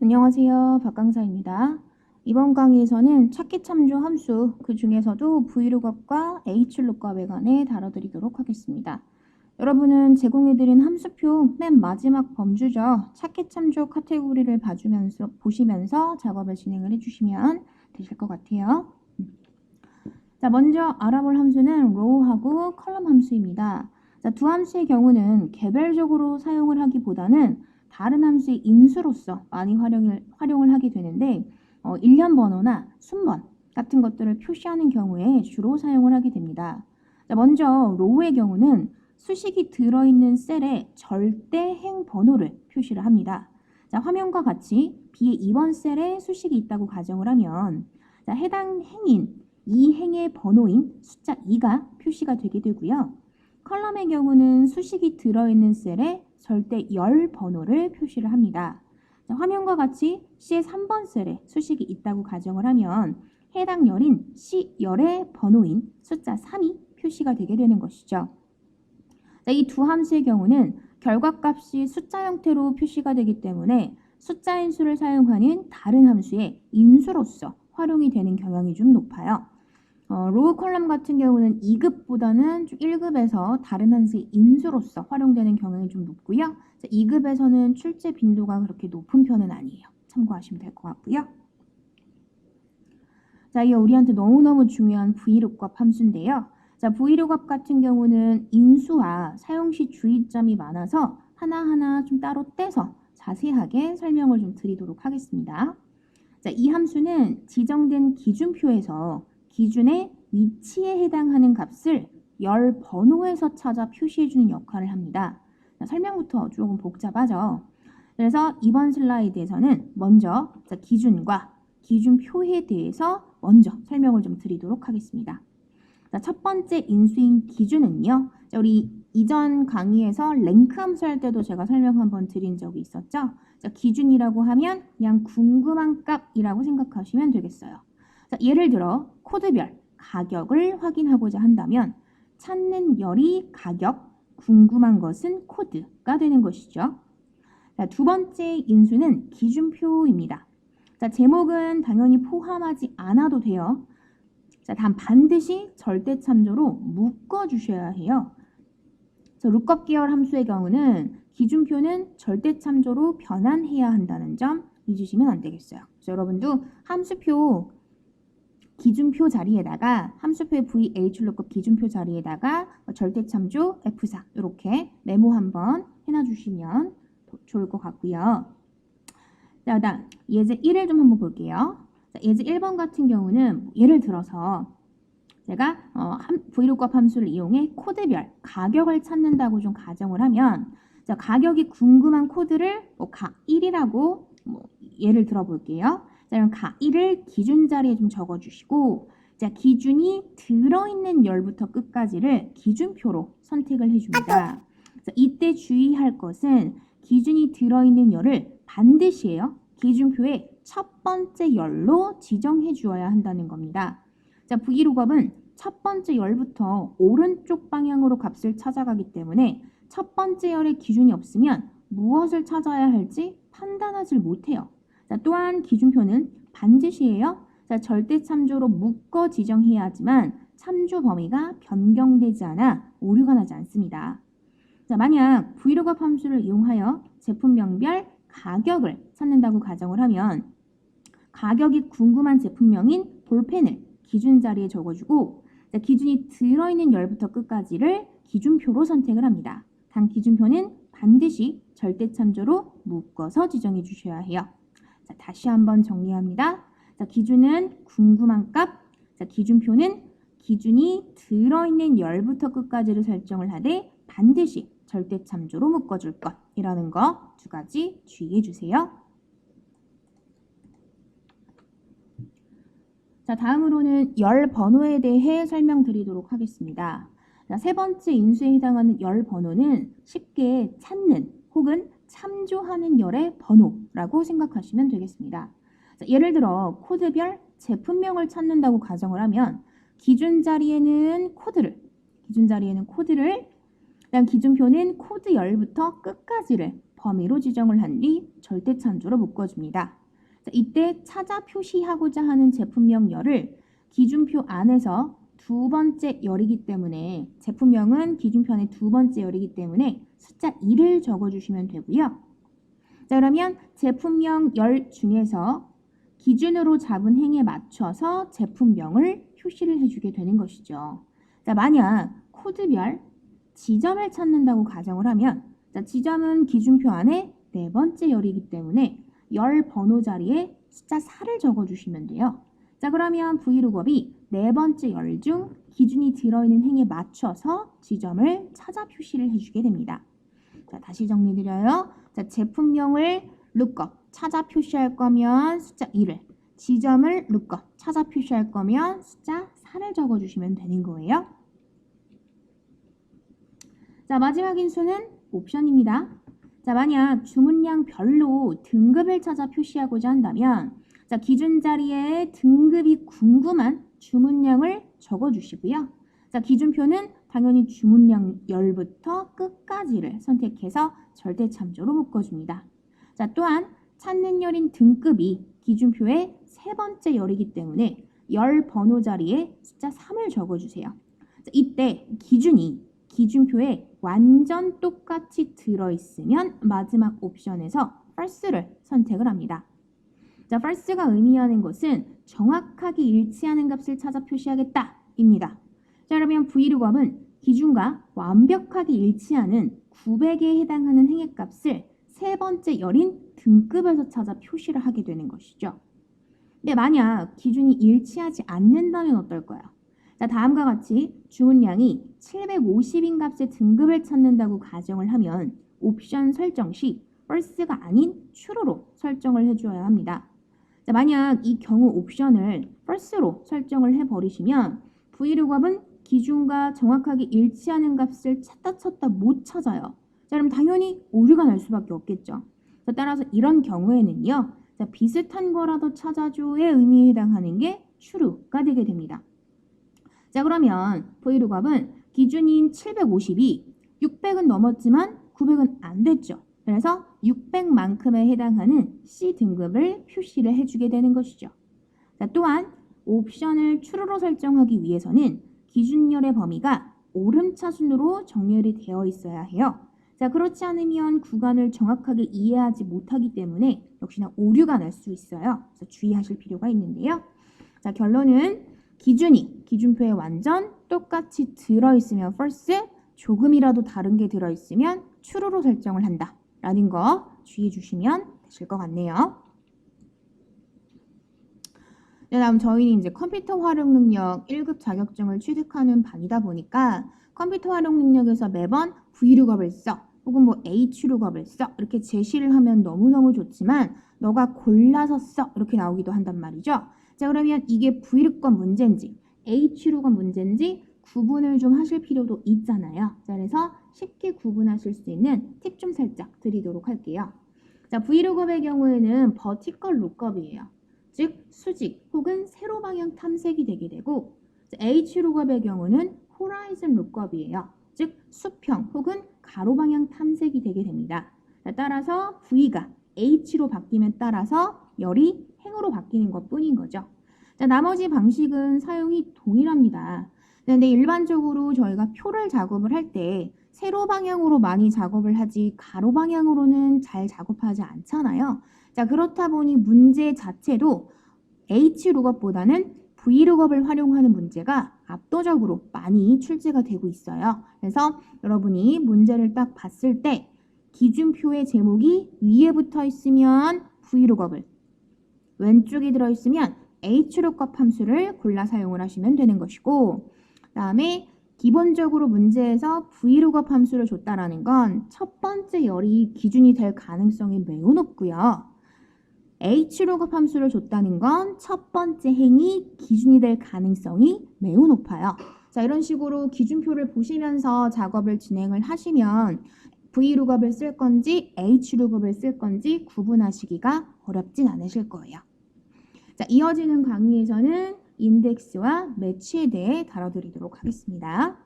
안녕하세요. 박강사입니다. 이번 강의에서는 찾기 참조 함수, 그 중에서도 vlookup과 hlookup에 관해 다뤄드리도록 하겠습니다. 여러분은 제공해드린 함수표 맨 마지막 범주죠. 찾기 참조 카테고리를 보시면서 작업을 진행을 해주시면 되실 것 같아요. 자, 먼저 알아볼 함수는 row하고 column 함수입니다. 자, 두 함수의 경우는 개별적으로 사용을 하기보다는 다른 함수의 인수로서 많이 활용을 하게 되는데 일련 번호나 순번 같은 것들을 표시하는 경우에 주로 사용을 하게 됩니다. 자, 먼저 row의 경우는 수식이 들어있는 셀에 절대행 번호를 표시를 합니다. 자, 화면과 같이 B의 2번 셀에 수식이 있다고 가정을 하면 자, 해당 행인 이 행의 번호인 숫자 2가 표시가 되게 되고요. 컬럼의 경우는 수식이 들어있는 셀에 절대 열 번호를 표시를 합니다. 자, 화면과 같이 C의 3번 셀에 수식이 있다고 가정을 하면 해당 열인 C 열의 번호인 숫자 3이 표시가 되게 되는 것이죠. 이 두 함수의 경우는 결과값이 숫자 형태로 표시가 되기 때문에 숫자인 수를 사용하는 다른 함수의 인수로서 활용이 되는 경향이 좀 높아요. 로우 컬럼 같은 경우는 2급보다는 1급에서 다른 함수의 인수로서 활용되는 경향이 좀 높고요. 2급에서는 출제 빈도가 그렇게 높은 편은 아니에요. 참고하시면 될 것 같고요. 자, 이게 우리한테 너무너무 중요한 vlookup 함수인데요. 자, vlookup 같은 경우는 인수와 사용 시 주의점이 많아서 하나하나 좀 따로 떼서 자세하게 설명을 좀 드리도록 하겠습니다. 자, 이 함수는 지정된 기준표에서 기준의 위치에 해당하는 값을 열 번호에서 찾아 표시해주는 역할을 합니다. 자, 설명부터 조금 복잡하죠. 그래서 이번 슬라이드에서는 먼저 기준과 기준표에 대해서 먼저 설명을 좀 드리도록 하겠습니다. 자, 첫 번째 인수인 기준은요. 자, 우리 이전 강의에서 랭크 함수 할 때도 제가 설명 한번 드린 적이 있었죠. 자, 기준이라고 하면 그냥 궁금한 값이라고 생각하시면 되겠어요. 자, 예를 들어 코드별 가격을 확인하고자 한다면 찾는 열이 가격, 궁금한 것은 코드가 되는 것이죠. 자, 두 번째 인수는 기준표입니다. 자, 제목은 당연히 포함하지 않아도 돼요. 자, 단 반드시 절대 참조로 묶어주셔야 해요. lookup 계열 함수의 경우는 기준표는 절대 참조로 변환해야 한다는 점 잊으시면 안 되겠어요. 그래서 여러분도 함수표 기준표 자리에다가 함수표의 VHLOOKUP 기준표 자리에다가 절대 참조 F4 이렇게 메모 한번 해놔주시면 좋을 것 같고요. 자, 그다음 예제 1을 좀 한번 볼게요. 자, 예제 1번 같은 경우는 예를 들어서 제가 vlookup 함수를 이용해 코드별 가격을 찾는다고 좀 가정을 하면 자, 가격이 궁금한 코드를 가1이라고 예를 들어 볼게요. 자, 그럼 가1을 기준 자리에 좀 적어주시고 자, 기준이 들어있는 열부터 끝까지를 기준표로 선택을 해줍니다. 자, 이때 주의할 것은 기준이 들어있는 열을 반드시 해요. 기준표의 첫 번째 열로 지정해 주어야 한다는 겁니다. 자, vlookup은 첫 번째 열부터 오른쪽 방향으로 값을 찾아가기 때문에 첫 번째 열의 기준이 없으면 무엇을 찾아야 할지 판단하지 못해요. 자, 또한 기준표는 반드시 해요. 자, 절대 참조로 묶어 지정해야 하지만 참조 범위가 변경되지 않아 오류가 나지 않습니다. 자, 만약 vlookup 함수를 이용하여 제품명별 가격을 찾는다고 가정을 하면 가격이 궁금한 제품명인 볼펜을 기준 자리에 적어주고 자, 기준이 들어있는 열부터 끝까지를 기준표로 선택을 합니다. 단 기준표는 반드시 절대 참조로 묶어서 지정해 주셔야 해요. 자, 다시 한번 정리합니다. 자, 기준은 궁금한 값, 자, 기준표는 기준이 들어있는 열부터 끝까지를 설정을 하되 반드시 절대 참조로 묶어줄 것이라는 거 두 가지 주의해 주세요. 자, 다음으로는 열 번호에 대해 설명드리도록 하겠습니다. 자, 세 번째 인수에 해당하는 열 번호는 쉽게 찾는 혹은 참조하는 열의 번호라고 생각하시면 되겠습니다. 자, 예를 들어 코드별 제품명을 찾는다고 가정을 하면 기준 자리에는 코드를 그다음 기준표는 코드 열부터 끝까지를 범위로 지정을 한 뒤 절대참조로 묶어줍니다. 자, 이때 찾아 표시하고자 하는 제품명 열을 기준표 안에서 두 번째 열이기 때문에 제품명은 기준표 안에 두 번째 열이기 때문에 숫자 2를 적어주시면 되고요. 자, 그러면 제품명 열 중에서 기준으로 잡은 행에 맞춰서 제품명을 표시를 해주게 되는 것이죠. 자, 만약 코드별 지점을 찾는다고 가정을 하면 자, 지점은 기준표 안에 네 번째 열이기 때문에 열 번호 자리에 숫자 4를 적어주시면 돼요. 자, 그러면 브이룩업이 네 번째 열 중 기준이 들어있는 행에 맞춰서 지점을 찾아 표시를 해주게 됩니다. 자, 다시 정리드려요. 자, 제품명을 룩업 찾아 표시할 거면 숫자 2를, 지점을 룩업 찾아 표시할 거면 숫자 4를 적어주시면 되는 거예요. 자, 마지막 인수는 옵션입니다. 자, 만약 주문량별로 등급을 찾아 표시하고자 한다면 자, 기준 자리에 등급이 궁금한 주문량을 적어주시고요. 자, 기준표는 당연히 주문량 열부터 끝까지를 선택해서 절대참조로 묶어줍니다. 자, 또한 찾는 열인 등급이 기준표의 세 번째 열이기 때문에 열 번호 자리에 숫자 3을 적어주세요. 자, 이때 기준이 기준표에 완전 똑같이 들어있으면 마지막 옵션에서 false를 선택을 합니다. 자, false가 의미하는 것은 정확하게 일치하는 값을 찾아 표시하겠다 입니다. 자, 그러면 브이룩업은 기준과 완벽하게 일치하는 900에 해당하는 행의 값을 세 번째 열인 등급에서 찾아 표시를 하게 되는 것이죠. 근데 만약 기준이 일치하지 않는다면 어떨까요? 자, 다음과 같이 주문량이 750인 값의 등급을 찾는다고 가정을 하면 옵션 설정 시 false가 아닌 true로 설정을 해주어야 합니다. 자, 만약 이 경우 옵션을 false로 설정을 해버리시면 브이룩업은 기준과 정확하게 일치하는 값을 찾다 못 찾아요. 자, 그럼 당연히 오류가 날 수밖에 없겠죠. 자, 따라서 이런 경우에는요. 자, 비슷한 거라도 찾아줘의 의미에 해당하는 게 true가 되게 됩니다. 자, 그러면 브이룩업은 기준인 750이 600은 넘었지만 900은 안 됐죠. 그래서 600만큼에 해당하는 C 등급을 표시를 해주게 되는 것이죠. 자, 또한 옵션을 true로 설정하기 위해서는 기준열의 범위가 오름차순으로 정렬이 되어 있어야 해요. 자, 그렇지 않으면 구간을 정확하게 이해하지 못하기 때문에 역시나 오류가 날 수 있어요. 그래서 주의하실 필요가 있는데요. 자, 결론은 기준이 기준표에 완전 똑같이 들어있으면 false, 조금이라도 다른 게 들어있으면 true로 설정을 한다 라는 거 주의해 주시면 되실 것 같네요. 네, 다음 저희는 이제 컴퓨터 활용 능력 1급 자격증을 취득하는 반이다 보니까 컴퓨터 활용 능력에서 매번 V룩업을 써 혹은 뭐 H룩업을 써 이렇게 제시를 하면 너무너무 좋지만 너가 골라서 써 이렇게 나오기도 한단 말이죠. 자, 그러면 이게 V룩업 문제인지 H룩업 문제인지 구분을 좀 하실 필요도 있잖아요. 자, 그래서 쉽게 구분하실 수 있는 팁 좀 살짝 드리도록 할게요. 자, V룩업의 경우에는 버티컬 룩업이에요. 즉 수직 혹은 세로 방향 탐색이 되게 되고 H룩업의 경우는 호라이즌 룩업이에요. 즉 수평 혹은 가로 방향 탐색이 되게 됩니다. 따라서 V가 H로 바뀌면 따라서 열이 행으로 바뀌는 것뿐인 거죠. 자, 나머지 방식은 사용이 동일합니다. 근데 일반적으로 저희가 표를 작업을 할 때 세로 방향으로 많이 작업을 하지 가로 방향으로는 잘 작업하지 않잖아요. 자, 그렇다 보니 문제 자체도 H룩업보다는 V룩업을 활용하는 문제가 압도적으로 많이 출제가 되고 있어요. 그래서 여러분이 문제를 딱 봤을 때 기준표의 제목이 위에 붙어 있으면 V룩업을, 왼쪽에 들어있으면 H룩업 함수를 골라 사용을 하시면 되는 것이고, 그 다음에 기본적으로 문제에서 V룩업 함수를 줬다라는 건 첫 번째 열이 기준이 될 가능성이 매우 높고요. H룩업 함수를 줬다는 건 첫 번째 행이 기준이 될 가능성이 매우 높아요. 자, 이런 식으로 기준표를 보시면서 작업을 진행을 하시면 V룩업을 쓸 건지 H룩업을 쓸 건지 구분하시기가 어렵진 않으실 거예요. 자, 이어지는 강의에서는 인덱스와 매치에 대해 다뤄드리도록 하겠습니다.